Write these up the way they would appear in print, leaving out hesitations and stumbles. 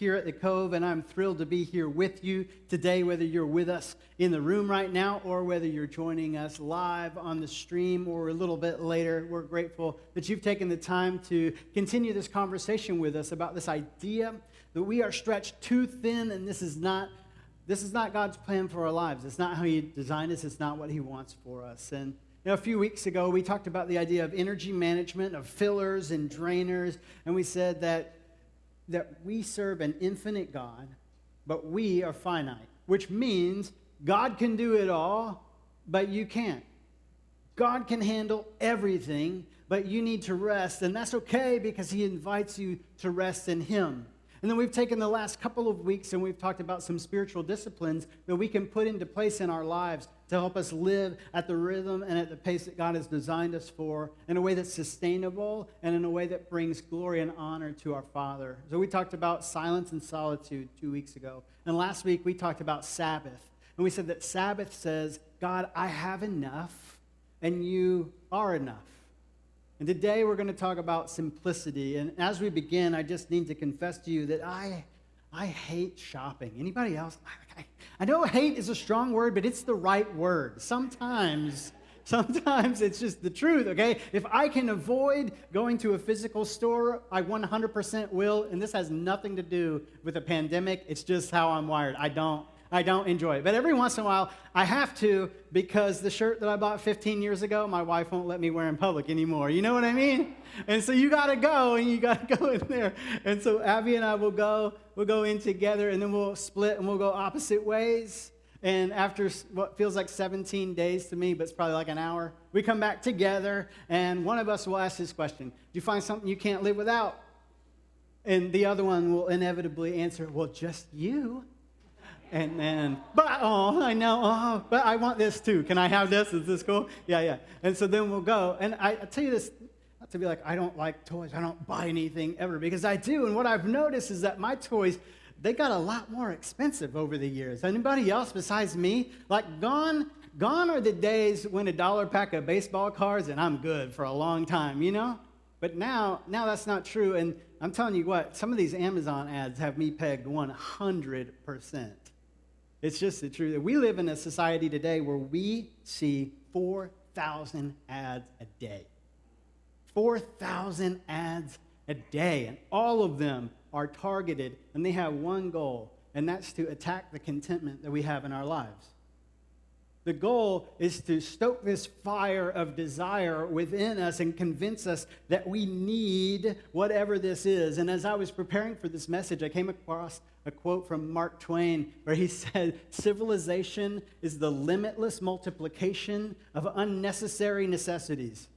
here at the Cove, and I'm thrilled to be here with you today, whether you're with us in the room right now or whether you're joining us live on the stream or a little bit later. We're grateful that you've taken the time to continue this conversation with us about this idea that we are stretched too thin, and this is not God's plan for our lives. It's not how He designed us. It's not what He wants for us. And a few weeks ago, we talked about the idea of energy management, of fillers and drainers, and we said that we serve an infinite God, but we are finite, which means God can do it all, but you can't. God can handle everything, but you need to rest, and that's okay because He invites you to rest in Him. And then we've taken the last couple of weeks and we've talked about some spiritual disciplines that we can put into place in our lives to help us live at the rhythm and at the pace that God has designed us for in a way that's sustainable and in a way that brings glory and honor to our Father. So we talked about silence and solitude 2 weeks ago. And last week we talked about Sabbath. And we said that Sabbath says, God, I have enough and you are enough. And today we're going to talk about simplicity. And as we begin, I just need to confess to you that I hate shopping. Anybody else? I know hate is a strong word, but it's the right word. Sometimes it's just the truth, okay? If I can avoid going to a physical store, I 100% will. And this has nothing to do with a pandemic. It's just how I'm wired. I don't enjoy it. But every once in a while, I have to because the shirt that I bought 15 years ago, my wife won't let me wear in public anymore. You know what I mean? And so you got to go, and you got to go in there. And so Abby and I will go in together, and then we'll split, and we'll go opposite ways. And after what feels like 17 days to me, but it's probably like an hour, we come back together, and one of us will ask this question: do you find something you can't live without? And the other one will inevitably answer, well, just you. And then, but I want this too. Can I have this? Is this cool? Yeah. And so then we'll go. And I tell you this, not to be like, I don't like toys. I don't buy anything ever, because I do. And what I've noticed is that my toys, they got a lot more expensive over the years. Anybody else besides me? Like gone are the days when $1 pack of baseball cards and I'm good for a long time, you know? But now that's not true. And I'm telling you what, some of these Amazon ads have me pegged 100%. It's just the truth. We live in a society today where we see 4,000 ads a day. 4,000 ads a day. And all of them are targeted, and they have one goal, and that's to attack the contentment that we have in our lives. The goal is to stoke this fire of desire within us and convince us that we need whatever this is. And as I was preparing for this message, I came across a quote from Mark Twain where he said, civilization is the limitless multiplication of unnecessary necessities.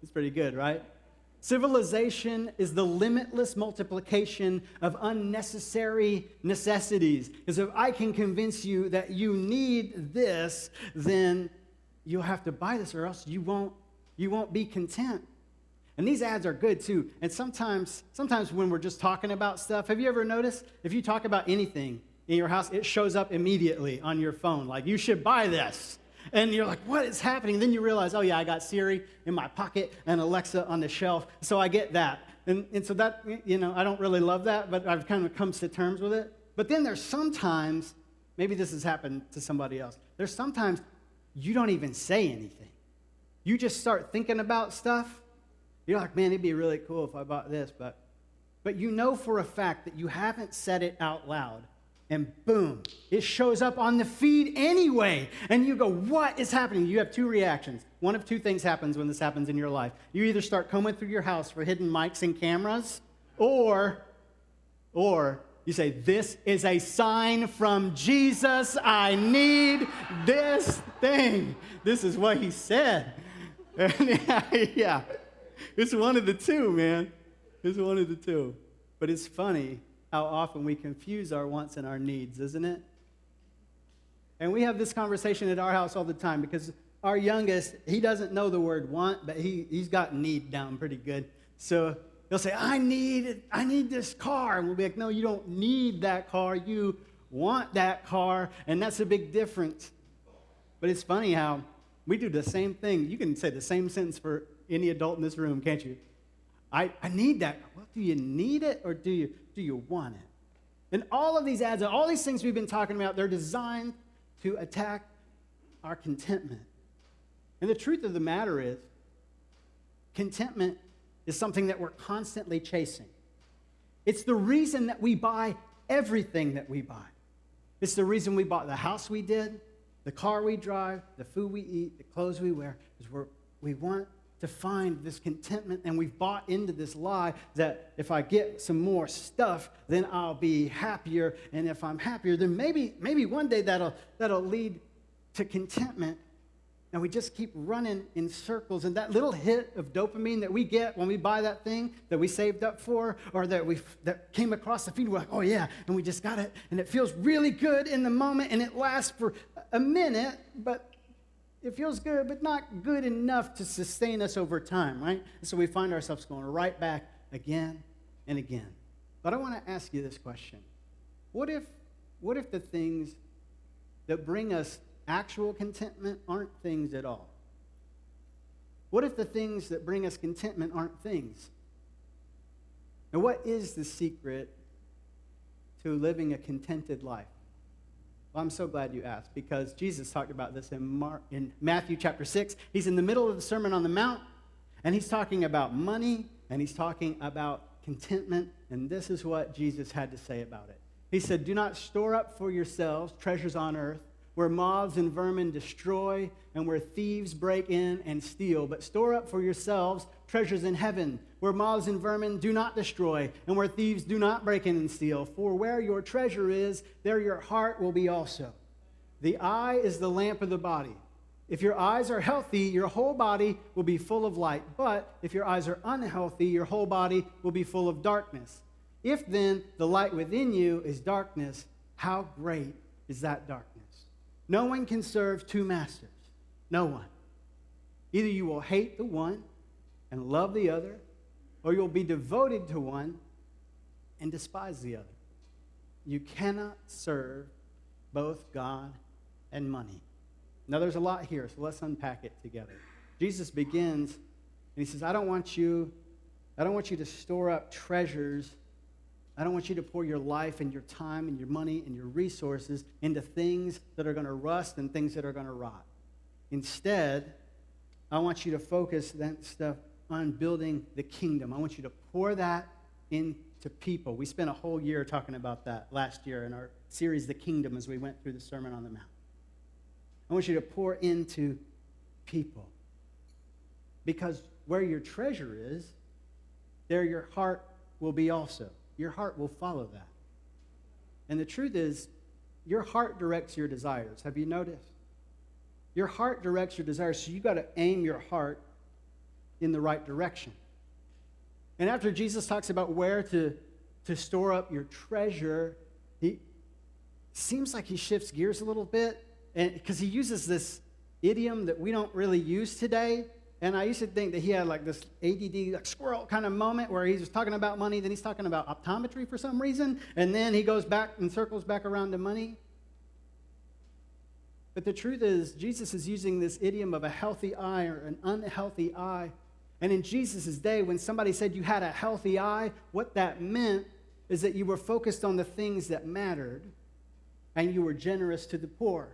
It's pretty good, right? Civilization is the limitless multiplication of unnecessary necessities. Because if I can convince you that you need this, then you'll have to buy this, or else you won't be content. And these ads are good too. And sometimes when we're just talking about stuff, have you ever noticed if you talk about anything in your house, it shows up immediately on your phone, like you should buy this. And you're like, what is happening? Then you realize, oh yeah, I got Siri in my pocket and Alexa on the shelf, so I get that. And so that, I don't really love that, but I've kind of come to terms with it. But then there's sometimes, maybe this has happened to somebody else, there's sometimes you don't even say anything. You just start thinking about stuff. You're like, man, it'd be really cool if I bought this, but you know for a fact that you haven't said it out loud. And boom, it shows up on the feed anyway. And you go, what is happening? You have two reactions. One of two things happens when this happens in your life. You either start combing through your house for hidden mics and cameras, or you say, this is a sign from Jesus. I need this thing. This is what he said. Yeah. It's one of the two, man. It's one of the two. But it's funny how often we confuse our wants and our needs, isn't it? And we have this conversation at our house all the time because our youngest, he doesn't know the word want, but he's got need down pretty good. So he'll say, I need this car. And we'll be like, no, you don't need that car. You want that car, and that's a big difference. But it's funny how we do the same thing. You can say the same sentence for any adult in this room, can't you? I need that. Well, do you need it or do you want it? And all of these ads, all these things we've been talking about, they're designed to attack our contentment. And the truth of the matter is, contentment is something that we're constantly chasing. It's the reason that we buy everything that we buy. It's the reason we bought the house we did, the car we drive, the food we eat, the clothes we wear, is we want to find this contentment, and we've bought into this lie that if I get some more stuff, then I'll be happier, and if I'm happier, then maybe one day that'll lead to contentment. And we just keep running in circles, and that little hit of dopamine that we get when we buy that thing that we saved up for, or that came across the feed, we're like, oh yeah, and we just got it, and it feels really good in the moment, and it lasts for a minute, but it feels good, but not good enough to sustain us over time, right? And so we find ourselves going right back again and again. But I want to ask you this question. What if the things that bring us actual contentment aren't things at all? What if the things that bring us contentment aren't things? And what is the secret to living a contented life? Well, I'm so glad you asked, because Jesus talked about this in Matthew chapter 6. He's in the middle of the Sermon on the Mount, and he's talking about money, and he's talking about contentment, and this is what Jesus had to say about it. He said, "Do not store up for yourselves treasures on earth, where moths and vermin destroy, and where thieves break in and steal. But store up for yourselves treasures in heaven, where moths and vermin do not destroy, and where thieves do not break in and steal. For where your treasure is, there your heart will be also. The eye is the lamp of the body. If your eyes are healthy, your whole body will be full of light. But if your eyes are unhealthy, your whole body will be full of darkness. If then the light within you is darkness, how great is that darkness? No one can serve two masters. No one. Either you will hate the one and love the other, or you'll be devoted to one and despise the other. You cannot serve both God and money." Now, there's a lot here, so let's unpack it together. Jesus begins, and he says, I don't want you to store up treasures. I don't want you to pour your life and your time and your money and your resources into things that are going to rust and things that are going to rot. Instead, I want you to focus that stuff on building the kingdom. I want you to pour that into people. We spent a whole year talking about that last year in our series, The Kingdom, as we went through the Sermon on the Mount. I want you to pour into people. Because where your treasure is, there your heart will be also. Your heart will follow that. And the truth is, your heart directs your desires. Have you noticed? Your heart directs your desires, so you got to aim your heart in the right direction. And after Jesus talks about where to store up your treasure, he seems like he shifts gears a little bit, and because he uses this idiom that we don't really use today. And I used to think that he had like this ADD, like squirrel kind of moment where he's just talking about money, then he's talking about optometry for some reason, and then he goes back and circles back around to money. But the truth is, Jesus is using this idiom of a healthy eye or an unhealthy eye. And in Jesus' day, when somebody said you had a healthy eye, what that meant is that you were focused on the things that mattered, and you were generous to the poor.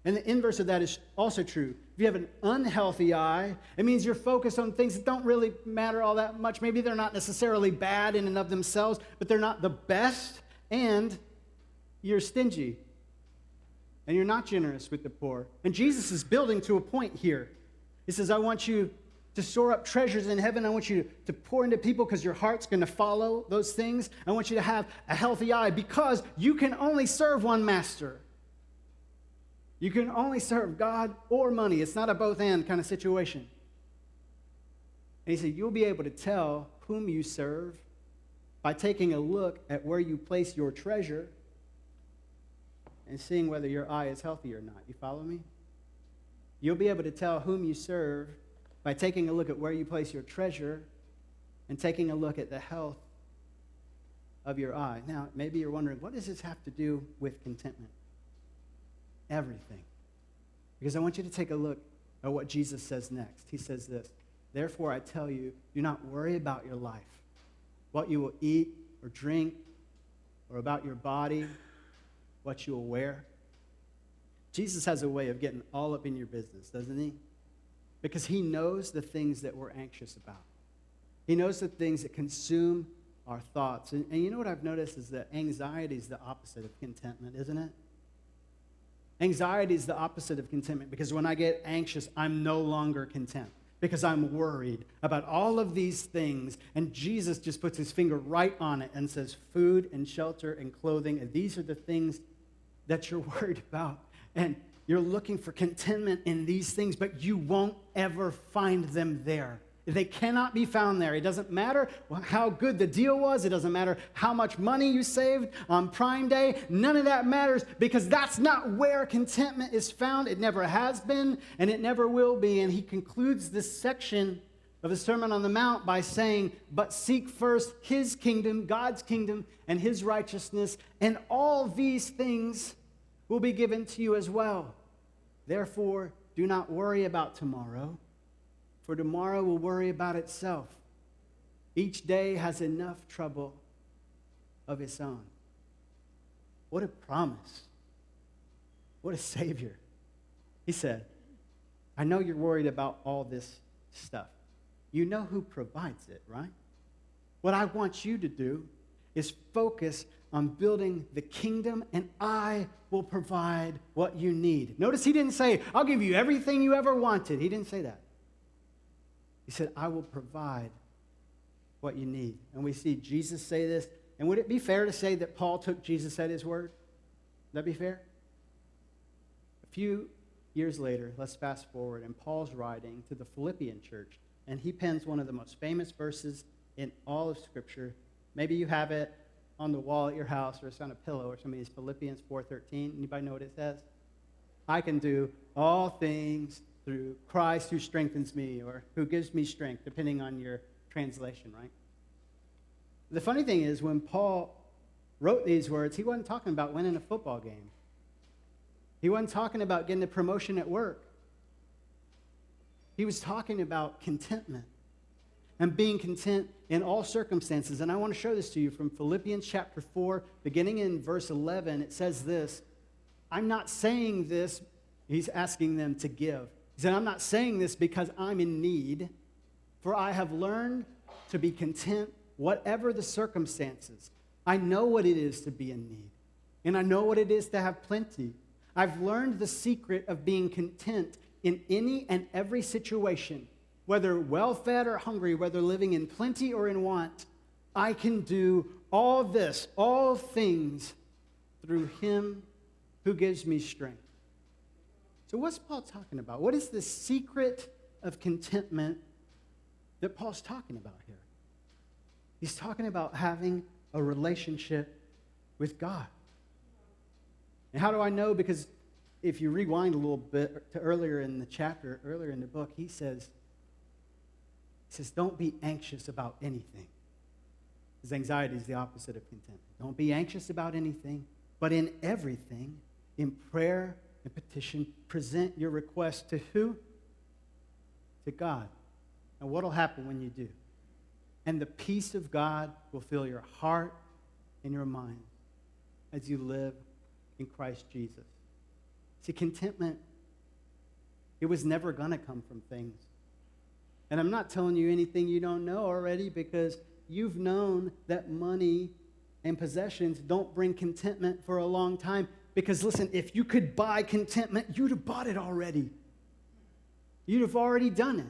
And the inverse of that is also true. If you have an unhealthy eye, it means you're focused on things that don't really matter all that much. Maybe they're not necessarily bad in and of themselves, but they're not the best, and you're stingy. And you're not generous with the poor. And Jesus is building to a point here. He says, I want you to store up treasures in heaven. I want you to pour into people because your heart's going to follow those things. I want you to have a healthy eye because you can only serve one master. You can only serve God or money. It's not a both-and kind of situation. And he said, you'll be able to tell whom you serve by taking a look at where you place your treasure and seeing whether your eye is healthy or not. You follow me? You'll be able to tell whom you serve by taking a look at where you place your treasure and taking a look at the health of your eye. Now, maybe you're wondering, what does this have to do with contentment? Everything. Because I want you to take a look at what Jesus says next. He says this, therefore I tell you, do not worry about your life, what you will eat or drink, or about your body, what you'll wear. Jesus has a way of getting all up in your business, doesn't he? Because he knows the things that we're anxious about. He knows the things that consume our thoughts. And you know what I've noticed is that anxiety is the opposite of contentment, isn't it? Anxiety is the opposite of contentment, because when I get anxious, I'm no longer content because I'm worried about all of these things. And Jesus just puts his finger right on it and says, food and shelter and clothing, and these are the things that you're worried about. And you're looking for contentment in these things, but you won't ever find them there. They cannot be found there. It doesn't matter how good the deal was. It doesn't matter how much money you saved on Prime Day. None of that matters, because that's not where contentment is found. It never has been, and it never will be. And he concludes this section of the Sermon on the Mount by saying, but seek first his kingdom, God's kingdom, and his righteousness, and all these things will be given to you as well. Therefore, do not worry about tomorrow, for tomorrow will worry about itself. Each day has enough trouble of its own. What a promise. What a Savior. He said, I know you're worried about all this stuff. You know who provides it, right? What I want you to do is focus on building the kingdom, and I will provide what you need. Notice he didn't say, I'll give you everything you ever wanted. He didn't say that. He said, I will provide what you need. And we see Jesus say this. And would it be fair to say that Paul took Jesus at his word? Would that be fair? A few years later, let's fast forward, and Paul's writing to the Philippian church, and he pens one of the most famous verses in all of Scripture. Maybe you have it on the wall at your house, or it's on a pillow or something. It's Philippians 4:13. Anybody know what it says? I can do all things through Christ who strengthens me, or who gives me strength, depending on your translation, right? The funny thing is, when Paul wrote these words, he wasn't talking about winning a football game. He wasn't talking about getting a promotion at work. He was talking about contentment and being content in all circumstances. And I want to show this to you from Philippians chapter 4, beginning in verse 11. It says this, I'm not saying this, he's asking them to give. He said, I'm not saying this because I'm in need, for I have learned to be content whatever the circumstances. I know what it is to be in need, and I know what it is to have plenty. I've learned the secret of being content in any and every situation, whether well-fed or hungry, whether living in plenty or in want. I can do all this, all things, through him who gives me strength. So what's Paul talking about? What is the secret of contentment that Paul's talking about here? He's talking about having a relationship with God. And how do I know? Because if you rewind a little bit to earlier in the chapter, earlier in the book, he says, don't be anxious about anything. Because anxiety is the opposite of contentment. Don't be anxious about anything, but in everything, in prayer and petition, present your request to who? To God. And what will happen when you do? And the peace of God will fill your heart and your mind as you live in Christ Jesus. See, contentment, it was never going to come from things. And I'm not telling you anything you don't know already, because you've known that money and possessions don't bring contentment for a long time. Because listen, if you could buy contentment, you'd have bought it already. You'd have already done it.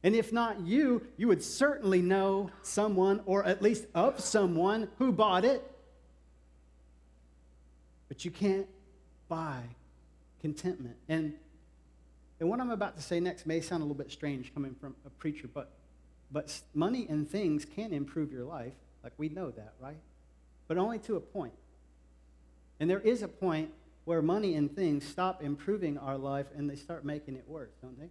And if not you, you would certainly know someone, or at least of someone, who bought it. But you can't buy contentment. And what I'm about to say next may sound a little bit strange coming from a preacher, but money and things can improve your life. Like, we know that, right? But only to a point. And there is a point where money and things stop improving our life and they start making it worse, don't they?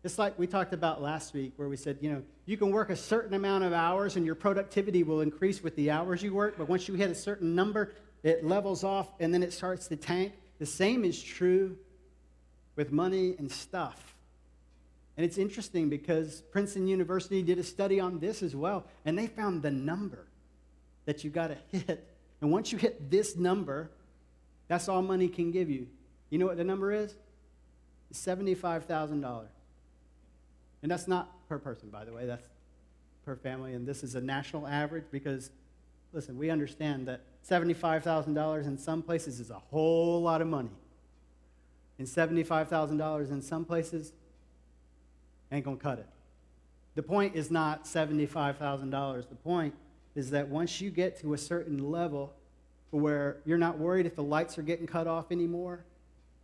It's like we talked about last week, where we said, you can work a certain amount of hours and your productivity will increase with the hours you work, but once you hit a certain number, it levels off and then it starts to tank. The same is true with money and stuff. And it's interesting because Princeton University did a study on this as well, and they found the number that you got to hit. And once you hit this number, that's all money can give you. You know what the number is? It's $75,000. And that's not per person, by the way. That's per family. And this is a national average because, listen, we understand that $75,000 in some places is a whole lot of money. And $75,000 in some places ain't going to cut it. The point is not $75,000. The point is that once you get to a certain level where you're not worried if the lights are getting cut off anymore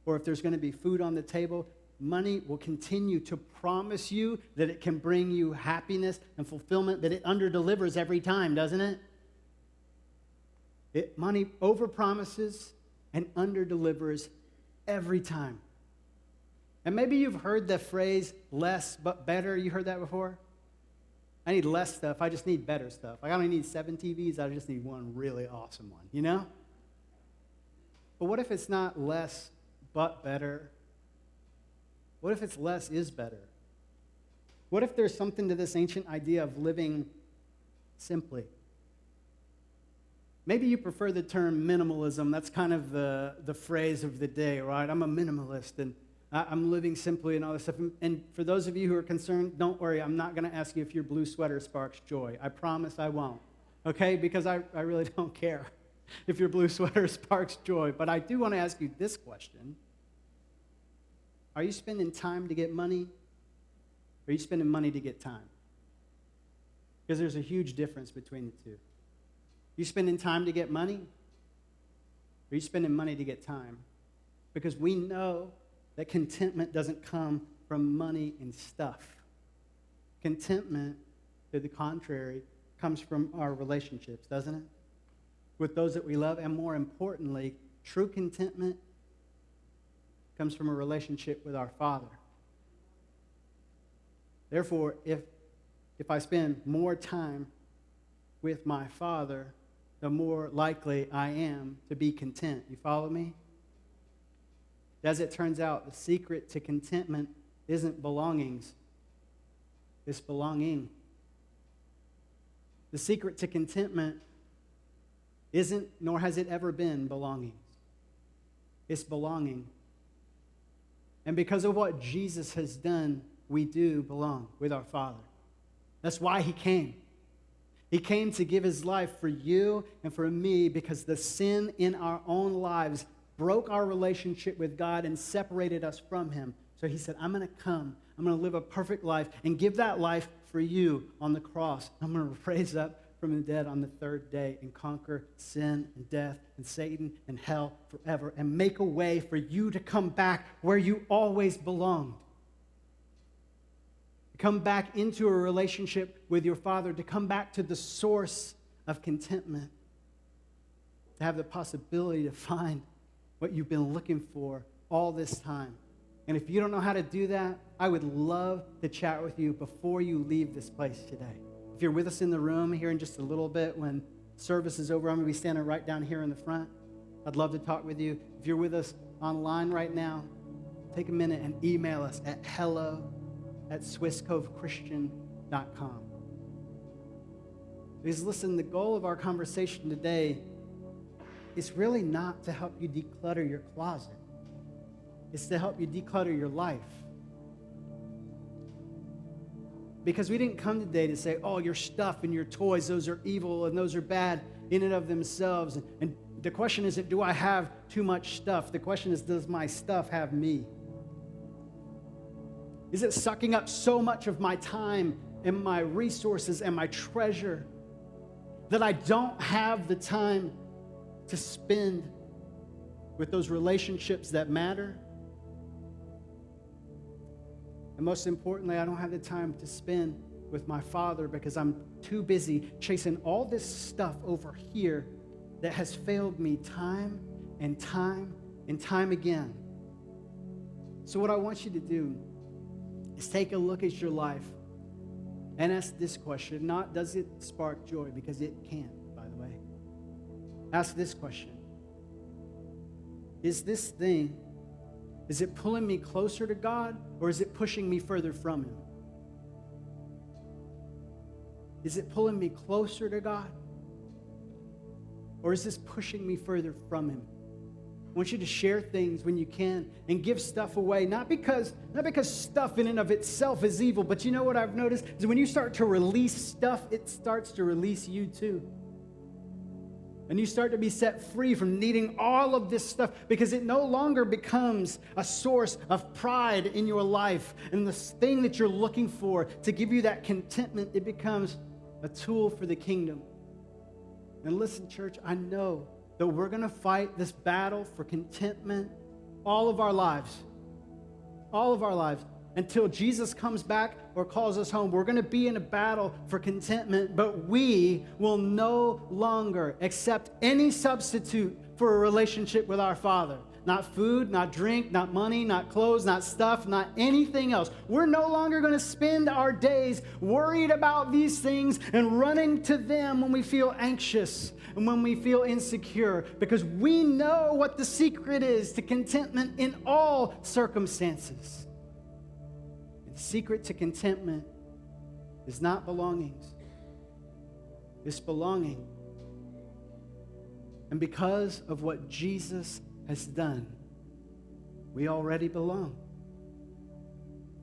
or if there's going to be food on the table, money will continue to promise you that it can bring you happiness and fulfillment, that it underdelivers every time, doesn't it? Money overpromises and underdelivers every time. And maybe you've heard the phrase, less but better. You heard that before? I need less stuff. I just need better stuff. Like, I don't need 7 TVs. I just need one really awesome one, you know? But what if it's not less but better? What if it's less is better? What if there's something to this ancient idea of living simply? Maybe you prefer the term minimalism. That's kind of the phrase of the day, right? I'm a minimalist, and I'm living simply and all this stuff. And for those of you who are concerned, don't worry. I'm not going to ask you if your blue sweater sparks joy. I promise I won't, okay? Because I really don't care if your blue sweater sparks joy. But I do want to ask you this question. Are you spending time to get money? Or are you spending money to get time? Because there's a huge difference between the two. You spending time to get money? Or are you spending money to get time? Because we know that contentment doesn't come from money and stuff. Contentment, to the contrary, comes from our relationships, doesn't it? With those that we love, and more importantly, true contentment comes from a relationship with our Father. Therefore, if I spend more time with my Father, the more likely I am to be content. You follow me? As it turns out, the secret to contentment isn't belongings, it's belonging. The secret to contentment isn't, nor has it ever been, belongings. It's belonging. And because of what Jesus has done, we do belong with our Father. That's why he came. He came to give his life for you and for me because the sin in our own lives broke our relationship with God and separated us from him. So he said, I'm going to come. I'm going to live a perfect life and give that life for you on the cross. I'm going to raise up from the dead on the third day and conquer sin and death and Satan and hell forever and make a way for you to come back where you always belonged. Come back into a relationship with your Father, to come back to the source of contentment, to have the possibility to find what you've been looking for all this time. And if you don't know how to do that, I would love to chat with you before you leave this place today. If you're with us in the room here in just a little bit, when service is over, I'm going to be standing right down here in the front. I'd love to talk with you. If you're with us online right now, take a minute and email us at hello@swisscovechristian.com. Because listen, the goal of our conversation today is really not to help you declutter your closet. It's to help you declutter your life. Because we didn't come today to say, oh, your stuff and your toys, those are evil and those are bad in and of themselves. And the question isn't, do I have too much stuff? The question is, does my stuff have me? Is it sucking up so much of my time and my resources and my treasure that I don't have the time to spend with those relationships that matter? And most importantly, I don't have the time to spend with my Father because I'm too busy chasing all this stuff over here that has failed me time and time and time again. So what I want you to do is take a look at your life and ask this question. Not, does it spark joy? Because it can, by the way. Ask this question. Is this thing, is it pulling me closer to God or is it pushing me further from him? Is it pulling me closer to God Or is this pushing me further from him? I want you to share things when you can and give stuff away, not because stuff in and of itself is evil, but you know what I've noticed is when you start to release stuff, it starts to release you too. And you start to be set free from needing all of this stuff because it no longer becomes a source of pride in your life. And the thing that you're looking for to give you that contentment, it becomes a tool for the kingdom. And listen, church, I know that we're going to fight this battle for contentment all of our lives. All of our lives. Until Jesus comes back or calls us home, we're going to be in a battle for contentment, but we will no longer accept any substitute for a relationship with our Father. Not food, not drink, not money, not clothes, not stuff, not anything else. We're no longer going to spend our days worried about these things and running to them when we feel anxious and when we feel insecure, because we know what the secret is to contentment in all circumstances. The secret to contentment is not belongings. It's belonging. And because of what Jesus has done, we already belong.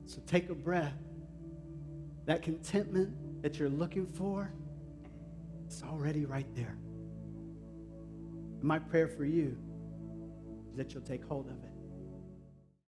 So take a breath. That contentment that you're looking for, it's already right there. And my prayer for you is that you'll take hold of it.